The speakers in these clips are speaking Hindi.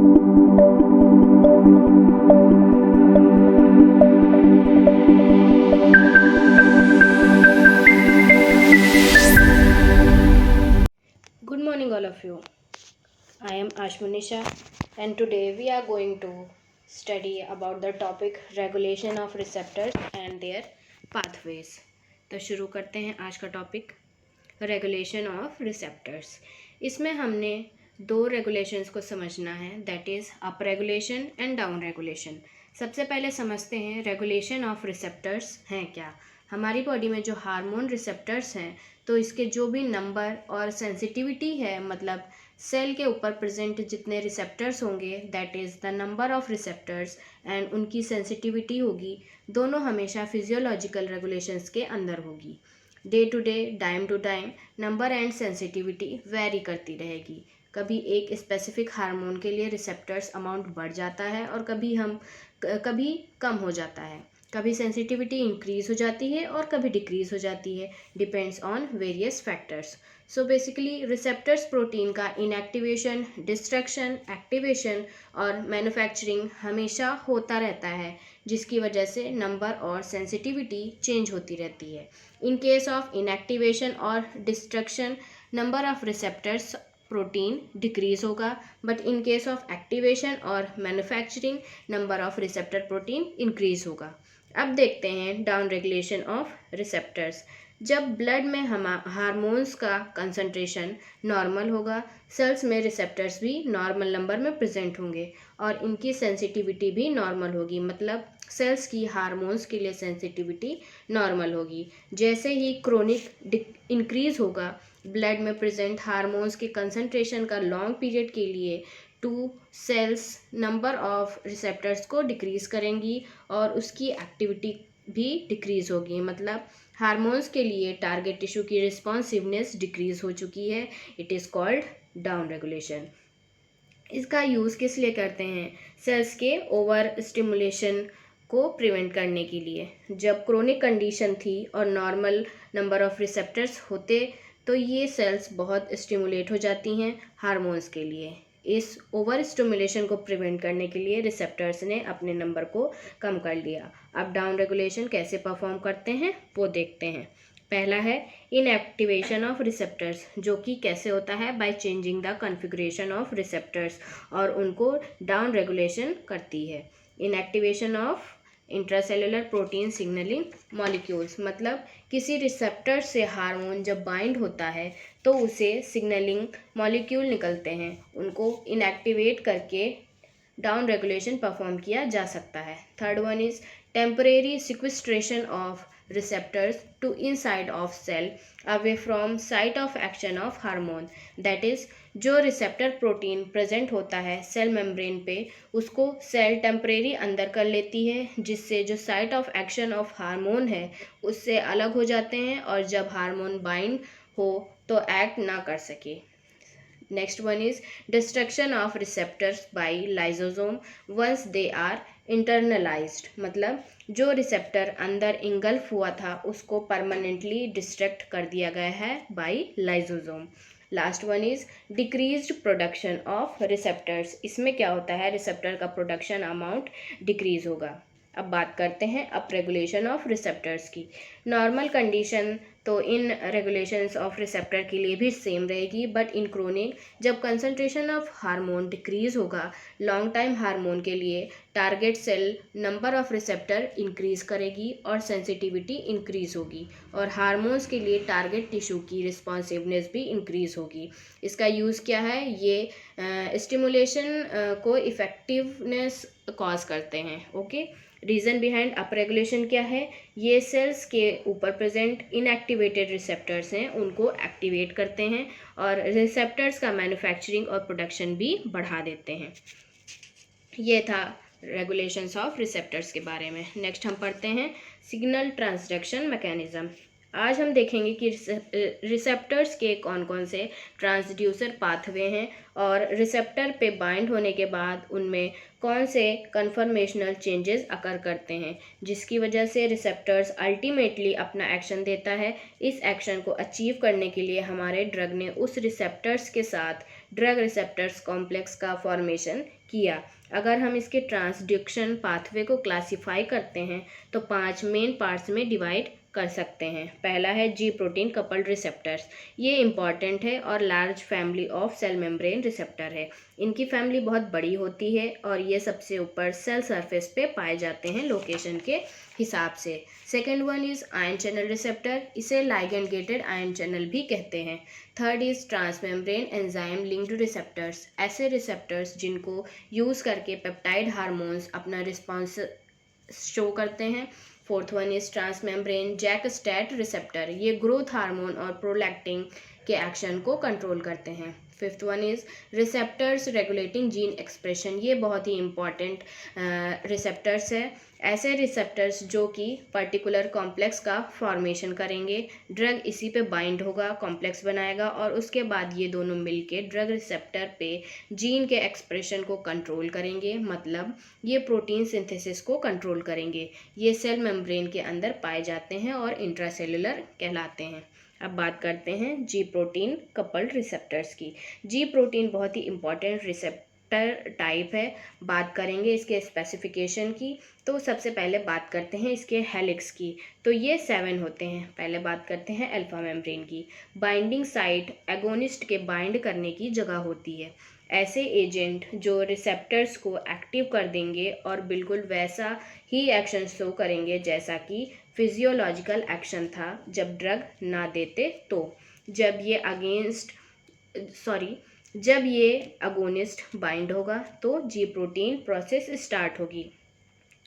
Good morning, all of you. I am Ashmanisha, and today we are going to study about the topic regulation of receptors and their pathways. तो शुरू करते हैं आज का टॉपिक रेगुलेशन ऑफ रिसेप्टर्स। इसमें हमने दो रेगुलेशंस को समझना है, that is up regulation and down regulation. सबसे पहले समझते हैं रेगुलेशन ऑफ रिसेप्टर्स हैं क्या। हमारी बॉडी में जो हार्मोन रिसेप्टर्स हैं, तो इसके जो भी नंबर और सेंसिटिविटी है, मतलब सेल के ऊपर प्रेजेंट जितने रिसेप्टर्स होंगे, that is the number of receptors, and उनकी सेंसिटिविटी होगी, दोनों हमेशा फिजियोलॉजिकल रेगुलेशंस के अंदर होगी। Day to day, time to time number and sensitivity vary करती रहेगी। कभी एक स्पेसिफिक हार्मोन के लिए रिसेप्टर्स अमाउंट बढ़ जाता है और कभी कम हो जाता है। कभी सेंसिटिविटी इंक्रीज हो जाती है और कभी डिक्रीज हो जाती है, depends on various factors. So basically receptors protein का इनएक्टिवेशन, डिस्ट्रक्शन, एक्टिवेशन और मैन्युफैक्चरिंग हमेशा होता रहता है, जिसकी वजह से नंबर और सेंसिटिविटी चेंज होती रहती है। इन केस ऑफ इनएक्टिवेशन और destruction, number of receptors protein decrease होगा, but in case of activation और manufacturing, number of receptor protein increase होगा। अब देखते हैं डाउन रेगुलेशन ऑफ रिसेप्टर्स। जब ब्लड में हम हार्मोन्स का कंसंट्रेशन नॉर्मल होगा, सेल्स में रिसेप्टर्स भी नॉर्मल नंबर में प्रेजेंट होंगे और इनकी सेंसिटिविटी भी नॉर्मल होगी, मतलब सेल्स की हार्मोन्स के लिए सेंसिटिविटी नॉर्मल होगी। जैसे ही क्रोनिक इंक्रीज होगा, ब्लड में प्रेजेंट हार्मोन्स के कंसंट्रेशन का लॉन्ग पीरियड के लिए to cells number of receptors को डिक्रीज करेंगी और उसकी एक्टिविटी भी डिक्रीज होगी, मतलब हार्मोन्स के लिए टारगेट टिश्यू की रिस्पॉन्सिवनेस डिक्रीज हो चुकी है। It is called down regulation. इसका यूज़ किस लिए करते हैं? सेल्स के ओवर स्टिमुलेशन को प्रिवेंट करने के लिए। जब क्रोनिक कंडीशन थी और नॉर्मल नंबर ऑफ रिसेप्टर्स होते, तो ये सेल्स बहुत स्टिमुलेट हो जाती हैं हार्मोन्स के लिए। इस ओवर स्टिमुलेशन को प्रिवेंट करने के लिए रिसेप्टर्स ने अपने नंबर को कम कर लिया। अब डाउन रेगुलेशन कैसे परफॉर्म करते हैं वो देखते हैं। पहला है इनएक्टिवेशन ऑफ रिसेप्टर्स, जो कि कैसे होता है? By changing the configuration of receptors, और उनको डाउन रेगुलेशन करती है। Inactivation of intracellular protein signalling molecules, मतलब किसी रिसेप्टर से हार्मोन जब बाइंड होता है तो उसे सिग्नलिंग मॉलिक्यूल निकलते हैं, उनको इनएक्टिवेट करके डाउन रेगुलेशन परफॉर्म किया जा सकता है। Third one is temporary sequestration of receptors to inside of cell away from site of action of hormone, that is जो रिसेप्टर प्रोटीन प्रेजेंट होता है सेल मेम्ब्रेन पे, उसको सेल टेम्परेरी अंदर कर लेती है, जिससे जो site of action of hormone है उससे अलग हो जाते हैं और जब हार्मोन बाइंड हो तो एक्ट ना कर सके। Next one is destruction of receptors by lysosome once they are internalized, मतलब जो रिसेप्टर अंदर इंगल्फ हुआ था उसको परमानेंटली डिस्ट्रैक्ट कर दिया गया है by lysosome. Last one is decreased production of receptors. इसमें क्या होता है? रिसेप्टर का प्रोडक्शन अमाउंट डिक्रीज होगा। अब बात करते हैं अप रेगुलेशन ऑफ रिसेप्टर्स की। नॉर्मल कंडीशन तो इन रेगुलेशंस ऑफ रिसेप्टर के लिए भी सेम रहेगी, बट इन क्रोनिक जब कंसंट्रेशन ऑफ हार्मोन डिक्रीज होगा, लॉन्ग टाइम हार्मोन के लिए target cell number of receptor increase करेगी और सेंसिटिविटी इंक्रीज होगी, और हार्मोन्स के लिए टारगेट टिश्यू की रिस्पॉन्सिवनेस भी इंक्रीज होगी। इसका यूज़ क्या है? ये स्टिमुलेशन को इफ़ेक्टिवनेस कॉज करते हैं। Okay, reason behind up regulation क्या है? ये सेल्स के ऊपर प्रेजेंट इनएक्टिवेटेड रिसेप्टर्स हैं उनको एक्टिवेट करते हैं और रिसेप्टर्स का मैन्युफैक्चरिंग और प्रोडक्शन भी बढ़ा देते हैं। ये था रेगुलेशंस ऑफ रिसेप्टर्स के बारे में। नेक्स्ट हम पढ़ते हैं सिग्नल ट्रांसडक्शन मैकेनिज्म। आज हम देखेंगे कि रिसेप्टर्स के कौन कौन से ट्रांसड्यूसर पाथवे हैं और रिसेप्टर पे बाइंड होने के बाद उनमें कौन से कन्फर्मेशनल चेंजेस अकर करते हैं, जिसकी वजह से रिसेप्टर्स अल्टीमेटली अपना एक्शन देता है। इस एक्शन को अचीव करने के लिए हमारे ड्रग ने उस रिसेप्टर्स के साथ ड्रग रिसेप्टर्स कॉम्प्लेक्स का फॉर्मेशन किया। अगर हम इसके ट्रांसडक्शन पाथवे को क्लासिफाई करते हैं तो 5 मेन पार्ट्स में डिवाइड कर सकते हैं। पहला है जी प्रोटीन कपल्ड रिसेप्टर्स। ये इंपॉर्टेंट है और large family of cell membrane receptor है। इनकी फैमिली बहुत बड़ी होती है और ये सबसे ऊपर सेल सरफेस पे पाए जाते हैं लोकेशन के हिसाब से। Second one is ion channel receptor, इसे लाइगेंड गेटेड आयन चैनल भी कहते हैं। Third is transmembrane enzyme linked receptors, ऐसे रिसेप्टर्स जिनको यूज़ करके पेप्टाइड हार्मोन्स अपना रिस्पॉन्स शो करते हैं। Fourth one is transmembrane JAK STAT receptor, ये ग्रोथ हार्मोन और प्रोलैक्टिन के एक्शन को कंट्रोल करते हैं। Fifth one is receptors regulating gene expression, ये बहुत ही इंपॉर्टेंट रिसेप्टर्स है। ऐसे रिसेप्टर्स जो कि पर्टिकुलर कॉम्प्लेक्स का फॉर्मेशन करेंगे, ड्रग इसी पे बाइंड होगा, कॉम्प्लेक्स बनाएगा और उसके बाद ये दोनों मिलके ड्रग रिसेप्टर पे जीन के एक्सप्रेशन को कंट्रोल करेंगे, मतलब ये प्रोटीन सिंथेसिस को कंट्रोल करेंगे। ये सेल मेम्ब्रेन के अंदर पाए जाते हैं और इंट्रासेलुलर कहलाते हैं। अब बात करते हैं जी प्रोटीन कपल्ड रिसेप्टर्स की। जी प्रोटीन बहुत ही इंपॉर्टेंट रिसेप्टर टाइप है। बात करेंगे इसके स्पेसिफिकेशन की, तो सबसे पहले बात करते हैं इसके हेलिक्स की। तो ये 7 होते हैं। पहले बात करते हैं अल्फा मेम्ब्रेन की। बाइंडिंग साइट एगोनिस्ट के बाइंड करने की जगह होती है। ऐसे एजेंट जो रिसेप्टर्स को एक्टिव कर देंगे और बिल्कुल वैसा ही एक्शन शो करेंगे जैसा कि फिजियोलॉजिकल एक्शन था जब ड्रग ना देते। तो जब ये अगोनिस्ट बाइंड होगा तो जी प्रोटीन प्रोसेस स्टार्ट होगी।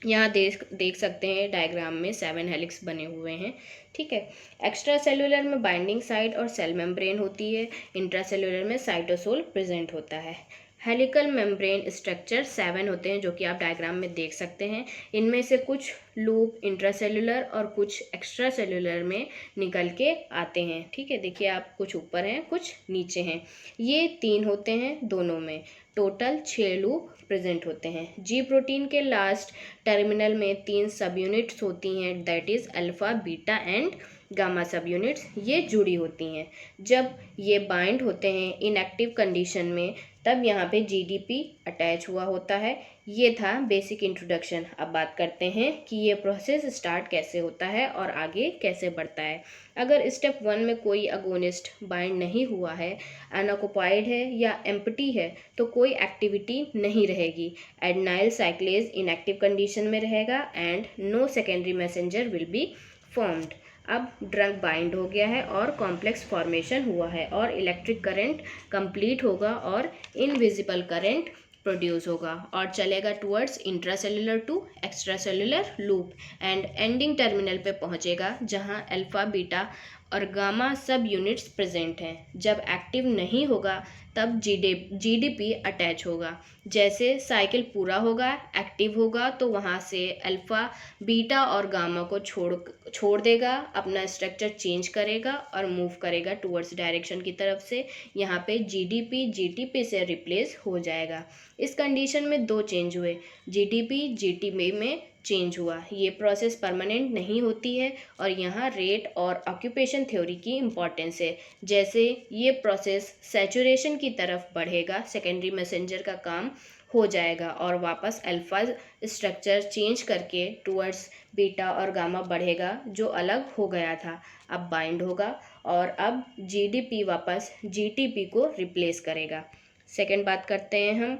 यहाँ देख सकते हैं डायग्राम में 7 हेलिक्स बने हुए हैं, ठीक है। एक्स्ट्रा सेलुलर में बाइंडिंग साइट और सेल मेम्ब्रेन होती है। इंट्रासेलुलर में साइटोसोल प्रेजेंट होता है। हेलिकल मेम्ब्रेन स्ट्रक्चर 7 होते हैं जो कि आप डायग्राम में देख सकते हैं। इनमें से कुछ लूप इंट्रासेलुलर और कुछ एक्स्ट्रा सेलुलर में निकल के आते हैं, ठीक है। देखिए आप, कुछ ऊपर हैं कुछ नीचे हैं। ये 3 होते हैं दोनों में, टोटल 6 लूप प्रेजेंट होते हैं। जी प्रोटीन के लास्ट टर्मिनल में 3 सब यूनिट्स होती हैं, that is alpha beta and gamma सब यूनिट्स, ये जुड़ी होती हैं। जब ये बाइंड होते हैं इनएक्टिव कंडीशन में, तब यहाँ पे जीडीपी अटैच हुआ होता है। ये था बेसिक इंट्रोडक्शन। अब बात करते हैं कि ये प्रोसेस स्टार्ट कैसे होता है और आगे कैसे बढ़ता है। अगर स्टेप 1 में कोई अगोनिस्ट बाइंड नहीं हुआ है, अनऑक्युपाइड है या एम्प्टी है, तो कोई एक्टिविटी नहीं रहेगी। एडेनाइल साइक्लेज इनएक्टिव कंडीशन में रहेगा and no secondary messenger will be formed. अब ड्रग बाइंड हो गया है और कॉम्प्लेक्स फॉर्मेशन हुआ है और इलेक्ट्रिक करंट कंप्लीट होगा और इनविजिबल करंट प्रोड्यूस होगा और चलेगा towards intracellular to extracellular loop and ending terminal पे पहुंचेगा जहां अल्फा बीटा और गामा सब यूनिट्स प्रेजेंट हैं। जब एक्टिव नहीं होगा तब जीडीपी अटैच होगा। जैसे साइकिल पूरा होगा, एक्टिव होगा, तो वहाँ से अल्फा बीटा और गामा को छोड़ देगा, अपना स्ट्रक्चर चेंज करेगा और मूव करेगा टुवर्ड्स डायरेक्शन की तरफ से। यहाँ पे जीटीपी से रिप्लेस हो जाएगा। इस कंडीशन में 2 चेंज हुए, जीटीपी में चेंज हुआ। ये प्रोसेस परमानेंट नहीं होती है और यहाँ रेट और ऑक्यूपेशन थ्योरी की इम्पोर्टेंस है। जैसे ये प्रोसेस सैचुरेशन की तरफ बढ़ेगा, सेकेंडरी मैसेंजर का काम हो जाएगा और वापस अल्फा स्ट्रक्चर चेंज करके टुवर्ड्स बीटा और गामा बढ़ेगा जो अलग हो गया था। अब बाइंड होगा और अब जीडीपी वापस जीटीपी को रिप्लेस करेगा। सेकेंड बात करते हैं हम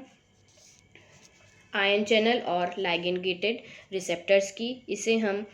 आयन चैनल और लाइगेंड गेटेड रिसेप्टर्स की। इसे हम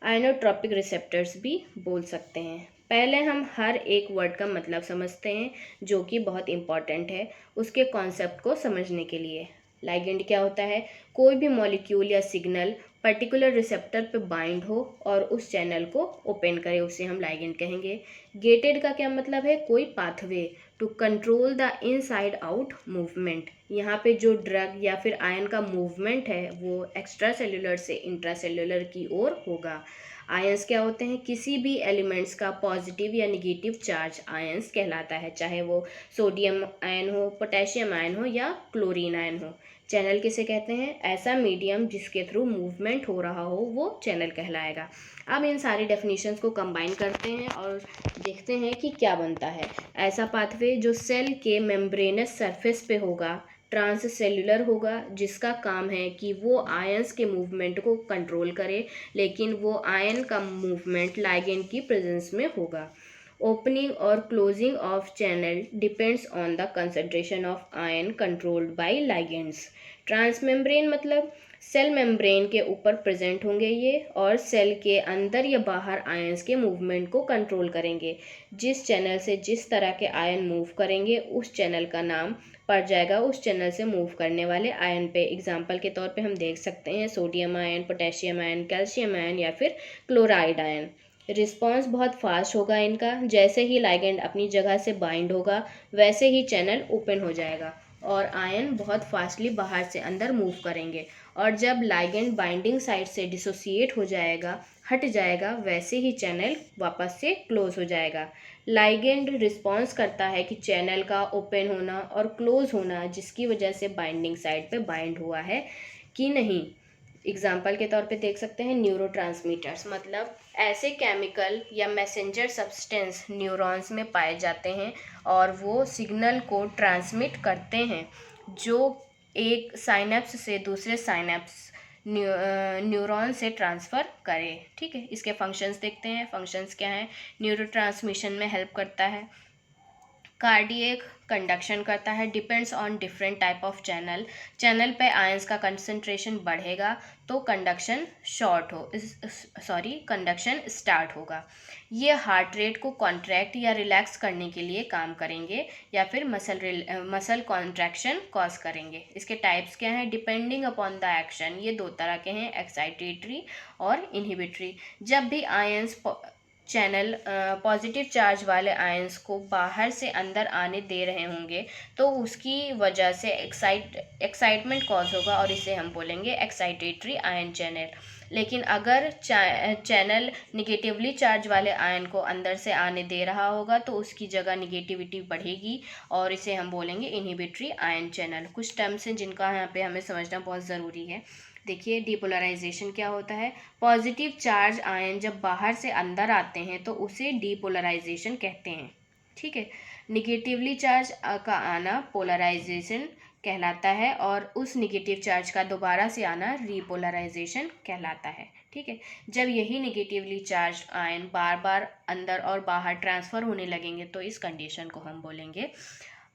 आयनोट्रॉपिक रिसेप्टर्स भी बोल सकते हैं। पहले हम हर एक वर्ड का मतलब समझते हैं जो कि बहुत इम्पॉर्टेंट है उसके कॉन्सेप्ट को समझने के लिए। लाइगेंड क्या होता है? कोई भी मॉलिक्यूल या सिग्नल पर्टिकुलर रिसेप्टर पे बाइंड हो और उस चैनल को ओपन करे, उसे हम लाइगेंड कहेंगे। गेटेड का क्या मतलब है? कोई pathway to control the inside out movement. यहाँ पे जो ड्रग या फिर आयन का मूवमेंट है वो एक्स्ट्रा सेलुलर से इंट्रासेलुलर की ओर होगा। आयंस क्या होते हैं? किसी भी एलिमेंट्स का पॉजिटिव या निगेटिव चार्ज आयंस कहलाता है, चाहे वो सोडियम आयन हो, पोटेशियम आयन हो या क्लोरीन आयन हो। चैनल किसे कहते हैं? ऐसा मीडियम जिसके थ्रू मूवमेंट हो रहा हो वो चैनल कहलाएगा। अब इन सारी डेफिनेशंस को कंबाइन करते हैं और देखते हैं कि क्या बनता है। ऐसा पाथवे जो सेल के मेम्ब्रेनस सरफेस पे होगा, ट्रांससेल्युलर होगा, जिसका काम है कि वो आयंस के मूवमेंट को कंट्रोल करे, लेकिन वो आयन का मूवमेंट लाइगेंड की प्रेजेंस में होगा। ओपनिंग और closing of channel depends on the concentration of ion controlled by ligands. Transmembrane मतलब सेल मेम्ब्रेन के ऊपर प्रेजेंट होंगे ये, और सेल के अंदर या बाहर आयंस के मूवमेंट को कंट्रोल करेंगे। जिस चैनल से जिस तरह के आयन मूव करेंगे उस चैनल का नाम पड़ जाएगा उस चैनल से मूव करने वाले आयन पे। एग्जाम्पल के तौर पे हम देख सकते हैं sodium ion, potassium ion, calcium ion या फिर क्लोराइड आयन। रिस्पॉन्स बहुत फास्ट होगा इनका, जैसे ही लाइगेंड अपनी जगह से बाइंड होगा वैसे ही चैनल ओपन हो जाएगा और आयन बहुत फास्टली बाहर से अंदर मूव करेंगे, और जब लाइगेंड बाइंडिंग साइट से डिसोसिएट हो जाएगा, हट जाएगा, वैसे ही चैनल वापस से क्लोज हो जाएगा। लाइगेंड रिस्पॉन्स करता है कि चैनल का ओपन होना और क्लोज होना, जिसकी वजह से बाइंडिंग साइट पे बाइंड हुआ है कि नहीं। एग्जाम्पल के तौर पे देख सकते हैं न्यूरोट्रांसमीटर्स, मतलब ऐसे केमिकल या मैसेंजर सब्सटेंस न्यूरॉन्स में पाए जाते हैं और वो सिग्नल को ट्रांसमिट करते हैं जो एक साइनेप्स से दूसरे साइनेप्स न्यूरॉन से ट्रांसफ़र करे। ठीक है, इसके फंक्शंस देखते हैं। फंक्शंस क्या हैं? न्यूरोट्रांसमिशन में हेल्प करता है, कार्डियक कंडक्शन करता है, depends on different type of channel. Channel पे आयंस का कंसंट्रेशन बढ़ेगा तो कंडक्शन कंडक्शन स्टार्ट होगा। ये हार्ट रेट को कॉन्ट्रैक्ट या रिलैक्स करने के लिए काम करेंगे या फिर मसल कॉन्ट्रैक्शन कॉज करेंगे। इसके टाइप्स क्या हैं? डिपेंडिंग अपॉन द एक्शन, ये दो तरह के हैं, एक्साइटेटरी और इनहिबिटरी। जब भी आयंस चैनल पॉजिटिव चार्ज वाले आयंस को बाहर से अंदर आने दे रहे होंगे तो उसकी वजह से एक्साइटमेंट कॉज होगा और इसे हम बोलेंगे एक्साइटेटरी आयन चैनल। लेकिन अगर चैनल निगेटिवली चार्ज वाले आयन को अंदर से आने दे रहा होगा तो उसकी जगह निगेटिविटी बढ़ेगी और इसे हम बोलेंगे इनहिबिटरी आयन चैनल। कुछ टर्म्स हैं जिनका यहाँ पे हमें समझना बहुत ज़रूरी है। देखिए, डीपोलराइजेशन क्या होता है? पॉजिटिव चार्ज आयन जब बाहर से अंदर आते हैं तो उसे डीपोलराइजेशन कहते हैं। ठीक है, निगेटिवली चार्ज का आना पोलराइजेशन कहलाता है और उस निगेटिव चार्ज का दोबारा से आना रीपोलराइजेशन कहलाता है। ठीक है, जब यही निगेटिवली चार्ज आयन बार बार अंदर और बाहर ट्रांसफ़र होने लगेंगे तो इस कंडीशन को हम बोलेंगे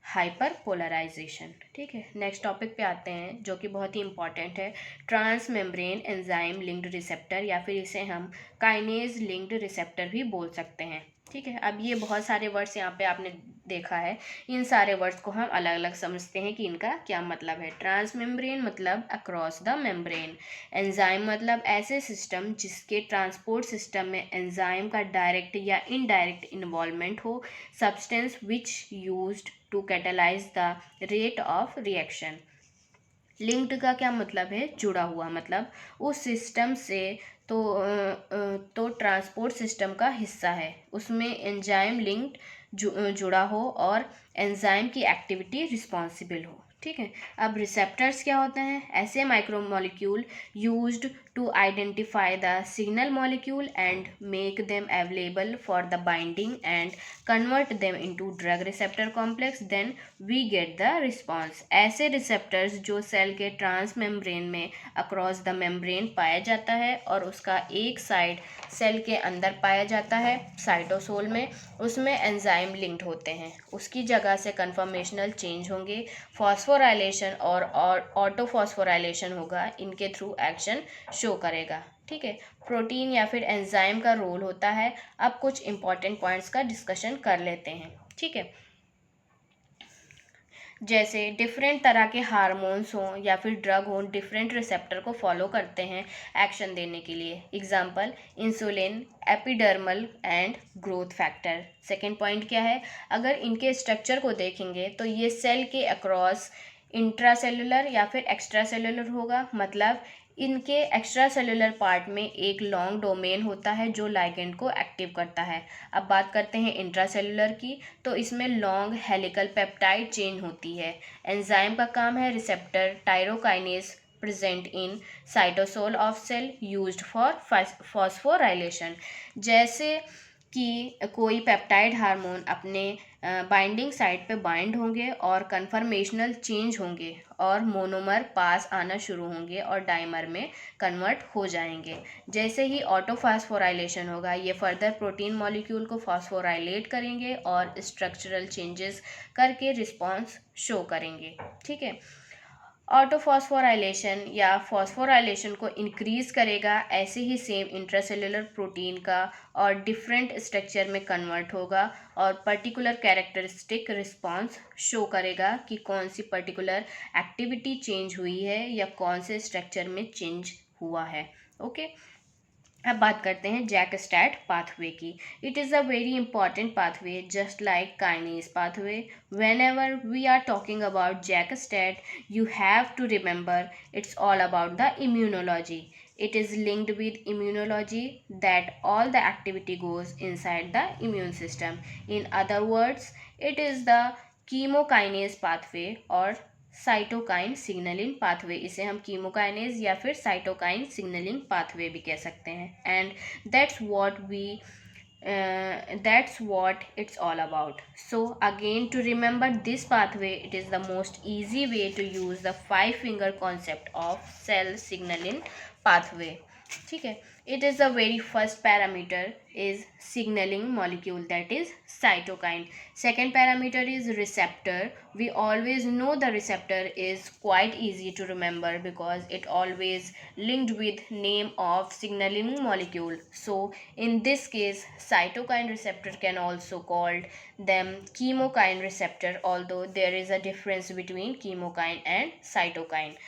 हाइपर पोलराइजेशन। ठीक है, नेक्स्ट टॉपिक पे आते हैं जो कि बहुत ही इंपॉर्टेंट है, transmembrane enzyme linked receptor, या फिर इसे हम काइनेज लिंक्ड रिसेप्टर भी बोल सकते हैं। ठीक है, अब ये बहुत सारे वर्ड्स यहाँ पे आपने देखा है, इन सारे वर्ड्स को हम अलग अलग समझते हैं कि इनका क्या मतलब है। ट्रांस मेम्ब्रेन मतलब अक्रॉस द मेम्ब्रेन, एंजाइम मतलब ऐसे सिस्टम जिसके ट्रांसपोर्ट सिस्टम में एंजाइम का डायरेक्ट या इनडायरेक्ट इन्वॉल्वमेंट हो, substance which used to catalyse the rate of reaction. Linked का क्या मतलब है? जुड़ा हुआ, मतलब उस सिस्टम से तो ट्रांसपोर्ट सिस्टम का हिस्सा है, उसमें एंजाइम लिंक्ड जुड़ा हो और एंजाइम की एक्टिविटी रिस्पॉन्सिबल हो। ठीक है, अब रिसेप्टर्स क्या होते हैं? ऐसे micromolecule used to identify the signal molecule and make them available for the binding and convert them into drug receptor complex, then we get the response. ऐसे रिसेप्टर्स जो सेल के ट्रांस मेम्ब्रेन में अक्रॉस द मेम्ब्रेन पाया जाता है और उसका एक साइड सेल के अंदर पाया जाता है साइटोसोल में, उसमें एंजाइम लिंक्ड होते हैं, उसकी जगह से कन्फर्मेशनल चेंज होंगे, फॉस्फोराइलेशन और ऑटोफॉस्फोराइलेशन होगा, इनके थ्रू एक्शन शो करेगा। ठीक है, प्रोटीन या फिर एंजाइम का रोल होता है। अब कुछ इंपॉर्टेंट पॉइंट्स का डिस्कशन कर लेते हैं। ठीक है, जैसे डिफरेंट तरह के हार्मोन्स हों या फिर ड्रग हों, डिफरेंट रिसेप्टर को फॉलो करते हैं एक्शन देने के लिए। Example insulin, epidermal and growth factor. Second point क्या है? अगर इनके स्ट्रक्चर को देखेंगे तो ये सेल के अक्रॉस इंट्रासेलुलर या फिर एक्स्ट्रा सेलुलर होगा, मतलब इनके एक्स्ट्रा सेलुलर पार्ट में एक लॉन्ग डोमेन होता है जो लाइगेंड को एक्टिव करता है। अब बात करते हैं इंट्रा सेलुलर की, तो इसमें लॉन्ग हेलिकल पेप्टाइड चेन होती है। एंजाइम का काम है receptor tyrosine kinase present in cytosol of cell used for phosphorylation. जैसे कि कोई पेप्टाइड हार्मोन अपने बाइंडिंग साइट पे बाइंड होंगे और कन्फर्मेशनल चेंज होंगे और मोनोमर पास आना शुरू होंगे और डाइमर में कन्वर्ट हो जाएंगे। जैसे ही ऑटोफॉस्फोराइलेशन होगा ये फर्दर प्रोटीन मॉलिक्यूल को फॉस्फोराइलेट करेंगे और स्ट्रक्चरल चेंजेस करके रिस्पॉन्स शो करेंगे। ठीक है, ऑटोफॉस्फोराइलेशन या फॉस्फोराइलेशन को इंक्रीज करेगा, ऐसे ही सेम इंट्रासेलुलर प्रोटीन का और डिफरेंट स्ट्रक्चर में कन्वर्ट होगा और पर्टिकुलर कैरेक्टरिस्टिक रिस्पॉन्स शो करेगा कि कौन सी पर्टिकुलर एक्टिविटी चेंज हुई है या कौन से स्ट्रक्चर में चेंज हुआ है। ओके, अब बात करते हैं जैक स्टैट पाथवे की। It is a very important pathway just like kinase pathway. Whenever we are talking about JAK STAT you have to remember it's all about the immunology. It is linked with immunology, that all the activity goes inside the immune system. In other words, it is the chemokinase pathway or cytokine signalling pathway. इसे हम कीमोकाइनेज या फिर साइटोकाइन सिग्नलिंग पाथवे भी कह सकते हैं। And that's what it's all about. So again, to remember this pathway, it is the most easy way to use the 5 finger concept of cell signaling pathway. ठीक है, it is the very first parameter is signaling molecule, that is cytokine. Second parameter is receptor. We always know the receptor is quite easy to remember because it always linked with name of signaling molecule. So in this case cytokine receptor can also called them chemokine receptor, although there is a difference between chemokine and cytokine.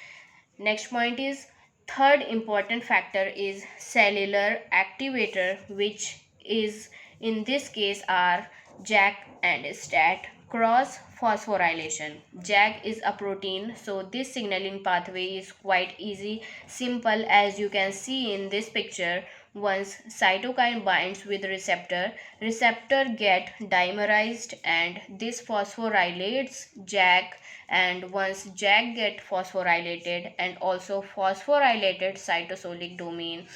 Next point is third important factor is cellular activator, which is in this case are JAK and STAT cross phosphorylation. JAK is a protein, so this signaling pathway is quite easy, simple, as you can see in this picture. Once cytokine binds with receptor get dimerized and this phosphorylates JAK, and once JAK get phosphorylated and also phosphorylated cytosolic domain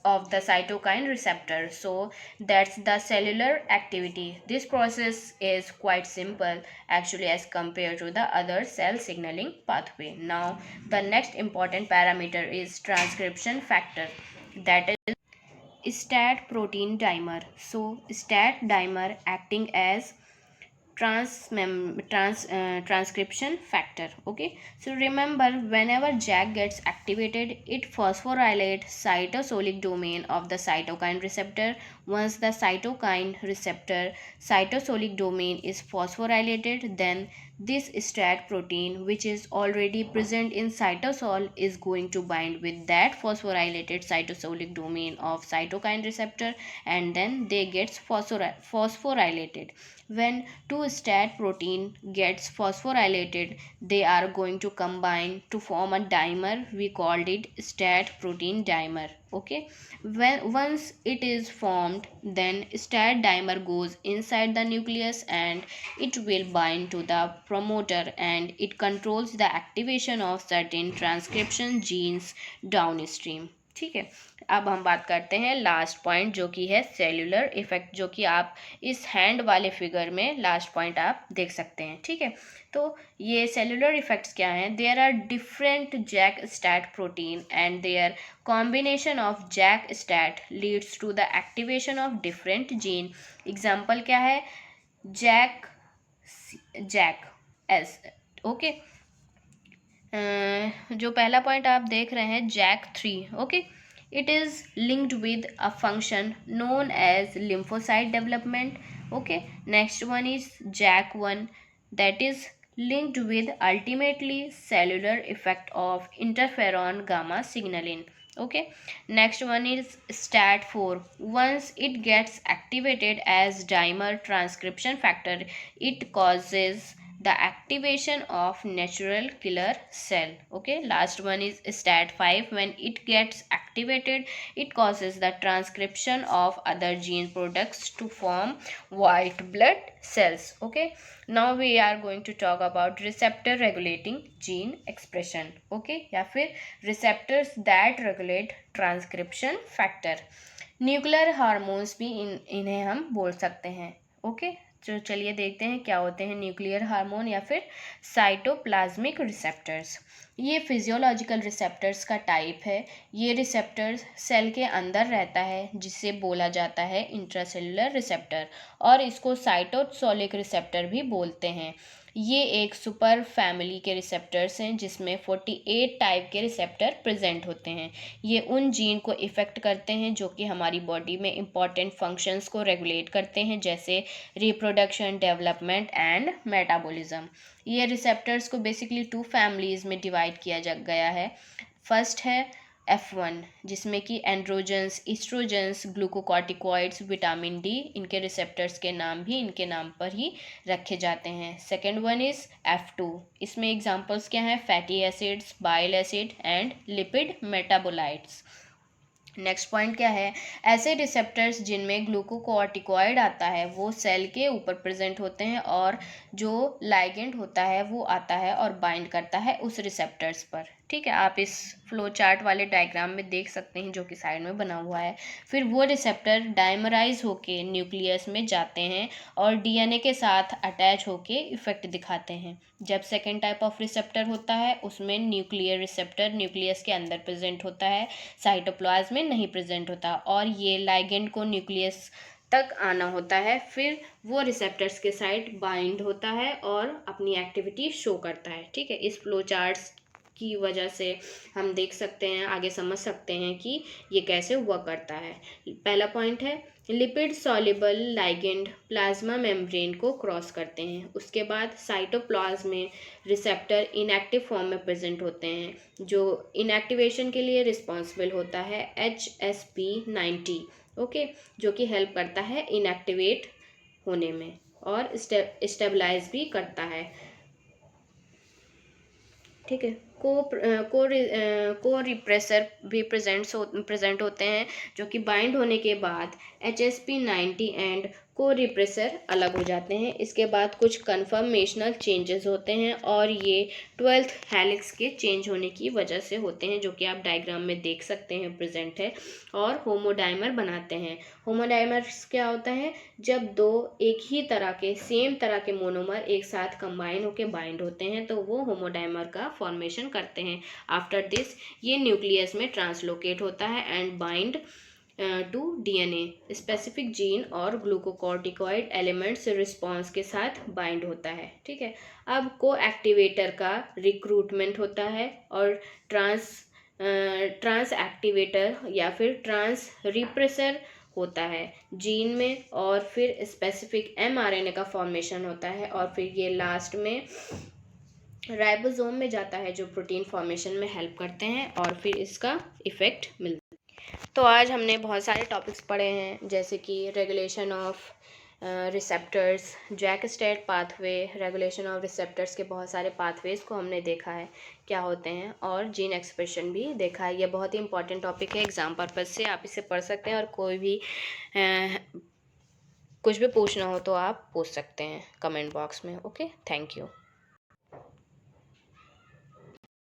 of the cytokine receptor. So that's the cellular activity. This process is quite simple actually as compared to the other cell signaling pathway. Now the next important parameter is transcription factor, that is STAT protein dimer. So STAT dimer acting as transcription factor. Okay, so remember, whenever JAK gets activated, it phosphorylates cytosolic domain of the cytokine receptor. Once the cytokine receptor cytosolic domain is phosphorylated, then this STAT protein, which is already present in cytosol, is going to bind with that phosphorylated cytosolic domain of cytokine receptor, and then they gets phosphorylated. When two STAT protein gets phosphorylated, they are going to combine to form a dimer. We called it STAT protein dimer. Okay, when once it is formed, then STAT dimer goes inside the nucleus and it will bind to the promoter and it controls the activation of certain transcription genes downstream. ठीक है, अब हम बात करते हैं लास्ट पॉइंट जो कि है सेल्यूलर इफेक्ट, जो कि आप इस हैंड वाले फिगर में लास्ट पॉइंट आप देख सकते हैं। ठीक है, तो ये सेल्यूलर इफेक्ट्स क्या हैं? There are different JAK STAT protein and their combination of JAK STAT leads to the activation of different gene. Example क्या है? Jack ass. ओके, जो पहला पॉइंट आप देख रहे हैं JAK3. Okay, it is linked with a function known as lymphocyte development. Okay, next one is JAK1, that is linked with ultimately cellular effect of interferon gamma signaling. Okay, next one is STAT4. Once it gets activated as dimer transcription factor, it causes the activation of natural killer cell. Okay, last one is STAT5. When it gets activated, it causes the transcription of other gene products to form white blood cells. Okay, now we are going to talk about receptor regulating gene expression. Okay, या फिर receptors that regulate transcription factor. Nuclear hormones भी इन्हें हम बोल सकते हैं. ओके, तो चलिए देखते हैं क्या होते हैं न्यूक्लियर हार्मोन या फिर साइटोप्लाज्मिक रिसेप्टर्स. ये फिजियोलॉजिकल रिसेप्टर्स का टाइप है. ये रिसेप्टर्स सेल के अंदर रहता है जिसे बोला जाता है इंट्रासेलुलर रिसेप्टर, और इसको साइटोसोलिक रिसेप्टर भी बोलते हैं. ये एक सुपर फैमिली के रिसेप्टर्स हैं जिसमें 48 टाइप के रिसेप्टर प्रेजेंट होते हैं. ये उन जीन को इफ़ेक्ट करते हैं जो कि हमारी बॉडी में इम्पॉर्टेंट फंक्शंस को रेगुलेट करते हैं, जैसे रिप्रोडक्शन, डेवलपमेंट एंड मेटाबॉलिज्म. ये रिसेप्टर्स को बेसिकली 2 फैमिलीज़ में डिवाइड किया गया है. फर्स्ट है F1, जिसमें कि एंड्रोजन्स, ईस्ट्रोजन्स, ग्लूकोकॉर्टिकॉइड्स, विटामिन डी, इनके रिसेप्टर्स के नाम भी इनके नाम पर ही रखे जाते हैं. Second one is F2. इसमें एग्जांपल्स क्या हैं? Fatty acids, bile acid and lipid metabolites. Next point क्या है? ऐसे रिसेप्टर्स जिनमें ग्लूकोकॉर्टिकॉइड आता है वो सेल के ऊपर प्रेजेंट होते हैं, और जो लाइगेंड होता है वो आता है और बाइंड करता है उस रिसेप्टर्स पर. ठीक है, आप इस फ्लो चार्ट वाले डायग्राम में देख सकते हैं जो कि साइड में बना हुआ है. फिर वो रिसेप्टर डाइमराइज होके न्यूक्लियस में जाते हैं और डीएनए के साथ अटैच होके इफेक्ट दिखाते हैं. जब सेकेंड टाइप ऑफ रिसेप्टर होता है उसमें न्यूक्लियर रिसेप्टर न्यूक्लियस के अंदर प्रेजेंट होता है, साइटोप्लाज्म में नहीं प्रेजेंट होता, और ये लाइगेंड को न्यूक्लियस तक आना होता है. फिर वो रिसेप्टर्स के साइड बाइंड होता है और अपनी एक्टिविटी शो करता है. ठीक है, इस फ्लो चार्ट्स की वजह से हम देख सकते हैं, आगे समझ सकते हैं कि ये कैसे वर्क करता है. पहला पॉइंट है lipid soluble ligand plasma membrane को क्रॉस करते हैं. उसके बाद साइटोप्लाज्म में रिसेप्टर इनएक्टिव फॉर्म में प्रेजेंट होते हैं. जो इनएक्टिवेशन के लिए रिस्पॉन्सिबल होता है HSP90. ओके, जो कि हेल्प करता है इनएक्टिवेट होने में और स्टेबलाइज भी करता है. ठीक है, को रिप्रेसर भी प्रेजेंट होते हैं जो कि बाइंड होने के बाद HSP90 एंड को रिप्रेसर अलग हो जाते हैं. इसके बाद कुछ कन्फर्मेशनल चेंजेस होते हैं और ये 12th हेलिक्स के चेंज होने की वजह से होते हैं, जो कि आप डायग्राम में देख सकते हैं प्रेजेंट है, और होमोडाइमर बनाते हैं. होमोडाइमर्स क्या होता है? जब दो एक ही तरह के सेम तरह के मोनोमर एक साथ कंबाइन होकर बाइंड होते हैं तो वो होमोडाइमर का फॉर्मेशन करते हैं. आफ्टर दिस ये न्यूक्लियस में ट्रांसलोकेट होता है and bind to DNA specific gene और ग्लूकोकॉर्टिकॉइड एलिमेंट्स रिस्पॉन्स के साथ बाइंड होता है. ठीक है, अब को एक्टिवेटर का रिक्रूटमेंट होता है और ट्रांस एक्टिवेटर या फिर ट्रांस रिप्रेसर होता है जीन में, और फिर स्पेसिफिक mRNA का फॉर्मेशन होता है, और फिर ये लास्ट में राइबोसोम में जाता है जो प्रोटीन फॉर्मेशन में हेल्प करते हैं, और फिर इसका इफेक्ट मिलता है. तो आज हमने बहुत सारे टॉपिक्स पढ़े हैं, जैसे कि regulation of receptors, JAK STAT pathway, regulation of receptors के बहुत सारे पाथवेज को हमने देखा है क्या होते हैं, और जीन एक्सप्रेशन भी देखा है. ये बहुत ही इंपॉर्टेंट टॉपिक है, एग्जाम पर्पज से आप इसे पढ़ सकते हैं, और कोई भी कुछ भी पूछना हो तो आप पूछ सकते हैं कमेंट बॉक्स में. Okay, thank you.